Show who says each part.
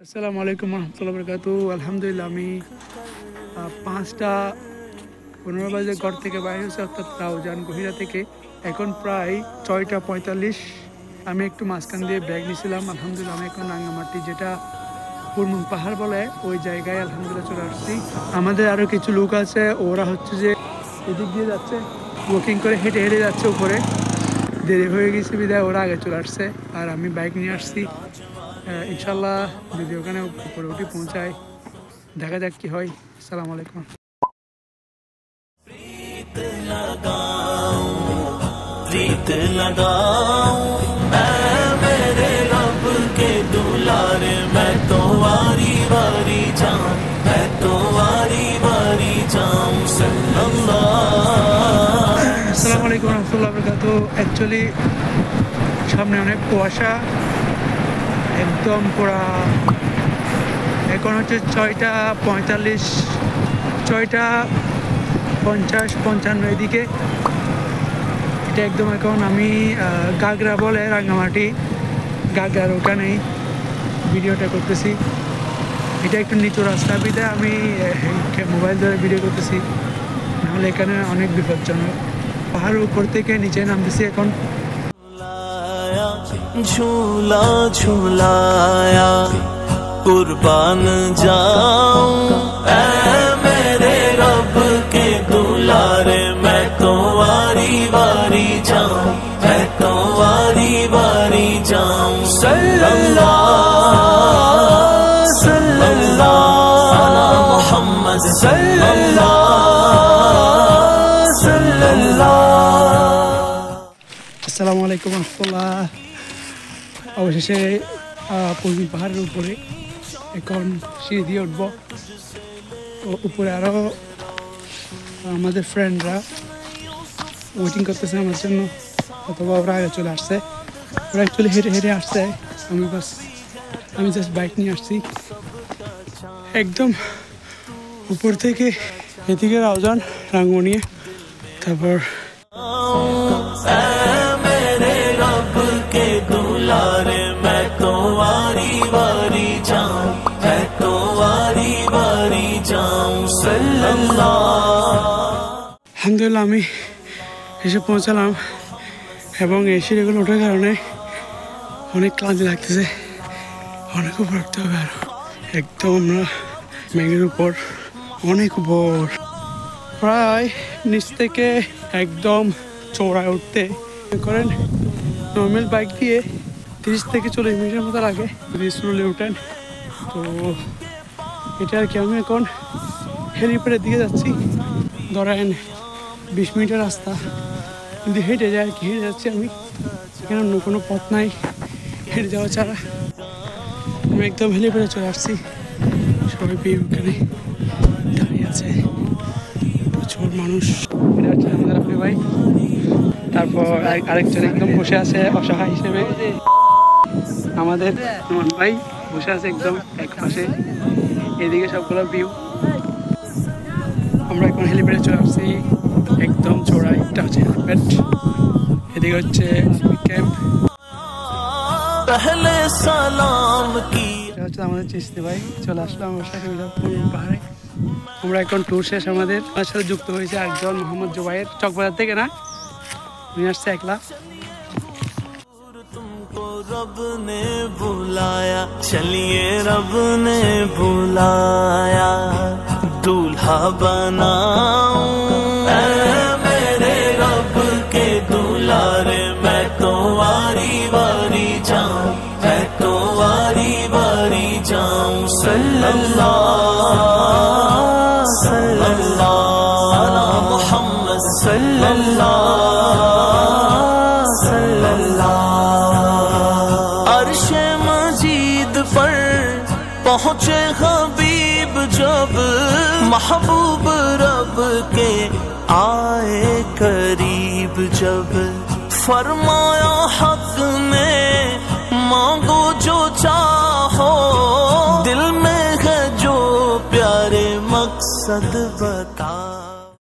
Speaker 1: আসসালামু আলাইকুম রহমতুল্লাহ বরকাতুহু। আলহামদুলিল্লাহ আমি 5টা 15 বাজে ঘর থেকে বাইরে হয়েছে, অর্থাৎ রাউজান গহিরা থেকে। এখন প্রায় 6টা 45। আমি একটু মাঝখান দিয়ে ব্যাগ নিয়েছিলাম। আলহামদুলিল্লাহ আমি এখন রাঙ্গামাটি, যেটা পুরমুন পাহাড় বলে, ওই জায়গায় আলহামদুলিল্লাহ চলে আসছি। আমাদের আরও কিছু লোক আছে, ওরা হচ্ছে যে এদিক দিয়ে যাচ্ছে, ওয়াকিং করে হেঁটে হেঁটে যাচ্ছে উপরে। দেরি হয়ে গেছে বিদায় ওরা আগে চলে আসছে, আর আমি বাইক নিয়ে আসছি। ইনশাল্লাহ যদি ওখানে উপরে উঠে পৌঁছায়, দেখা যাক কি হয়। আসসালামু আলাইকুম।
Speaker 2: प्रीत लगाऊं मेरे रब के दुलारे, मैं तो वारी वारी जाऊं, मैं तो वारी वारी जाऊं
Speaker 1: আসসালামু আলাইকুম রহমতুল্লাহ বরকাতুহু। অ্যাকচুয়ালি সামনে অনেক কুয়াশা, একদম পুরা। এখন হচ্ছে 6টা 45, 6টা 50-55 এদিকে। এটা একদম এখন আমি গাগরা বলে রাঙ্গামাটি, গাগরার ওখানেই ভিডিওটা করতেছি। এটা একটু নিচু রাস্তা, বিধে আমি মোবাইল ধরে ভিডিও করতেছি, নাহলে এখানে অনেক বিপজ্জনক। পাহাড়ের উপর থেকে নিচে নামতেছি এখন।
Speaker 2: झूला झूलाया कुर्बान जाऊं मेरे रब के दुलारे, मैं तो वारी वारी जाऊं, मैं तो वारी वारी जाऊं सल्लल्लाहु सल्लल्लाहु अला मुहम्मद सल्लल्लाहु सल्लल्लाहु।
Speaker 1: আসসালামু আলাইকুম রহমতুল্লাহ। অবশেষে পুরমুন পাহাড়ের উপরে এখন সিঁড়ি দিয়ে উঠবো। উপরে আরও আমাদের ফ্রেন্ডরা ওয়েটিং করতেছে আমার জন্য, অথবা ওরা আগে চলে আসছে। ওরা অ্যাকচুয়ালি হেঁটে হেঁটে আসছে, আমি জাস্ট বাইক নিয়ে আসছি। একদম উপর থেকে এদিকে রাউজান রাঙ্গুনিয়া, তারপর
Speaker 2: मैं तो वारी वारी जाऊं, मैं तो वारी वारी जाऊं सल्लल्लाहु।
Speaker 1: আলহামদুলিল্লাহ আমি এসে পৌঁছালাম, এবং এই সিঁড়িগুলো ওঠার কারণে অনেক ক্লান্তি লাগতেছে। অনেক উপর উঠতে হবে, আর একদম আমরা মেঘের উপর, অনেক উপর। প্রায় নিচ থেকে একদম চৌড়ায় উঠতে করেন নর্মাল বাইক দিয়ে 30 থেকে 40 মিনিটের মতো লাগে যদি স্লোলি উঠেন। তো এটা আর কি, আমি এখন হেলিপ্যাডের দিকে যাচ্ছি। ধরেন 20 মিনিটের রাস্তা, যদি হেঁটে যায় আর কি, হেঁটে যাচ্ছি আমি। এখানে অন্য কোনো পথ নাই হেঁটে যাওয়া ছাড়া। আমি একদম হেলিপ্যাডে চলে আসছি। সবাই ওখানে দাঁড়িয়ে আছে, প্রচুর মানুষ। এটা হচ্ছে আমাদের আপনি ভাই, তারপর আরেকজন একদম বসে আছে অসহায় হিসেবে। আমাদের নমন ভাই বসে আছে একদম এক পাশে, এদিকে সবগুলো ভিউ। আমরা এখন হেলিপ্যাডে চলে আসছি, একদম চড়াই। এটা হচ্ছে হেলিপ্যাড, এদিকে হচ্ছে আর্মি ক্যাম্প। এটা হচ্ছে আমাদের চিস্তি ভাই, চলে আসলাম আমার সাথে পুরমুন পাহাড়ে। আমরা এখন ট্যুর শেষ, আমাদের সাথে যুক্ত হয়েছে একজন মোহাম্মদ জুবাইর, চকবাজার থেকে না, উনি আসছে একলা।
Speaker 2: तुमको रब ने बुलाया, चलिए रब ने बुलाया, दूल्हा बनाऊं मेरे रब के दुलारे, मैं तो वारी वारी जाऊं, मैं तो वारी वारी जाऊं सल्लल्लाहु सल्लल्लाहु अला मुहम्मद सल्लल्लाहु सल्लल्लाहु। अर्शे मजीद पर पहुँचे हबीब जब, महबूब रब के आए करीब जब, फरमाया हक ने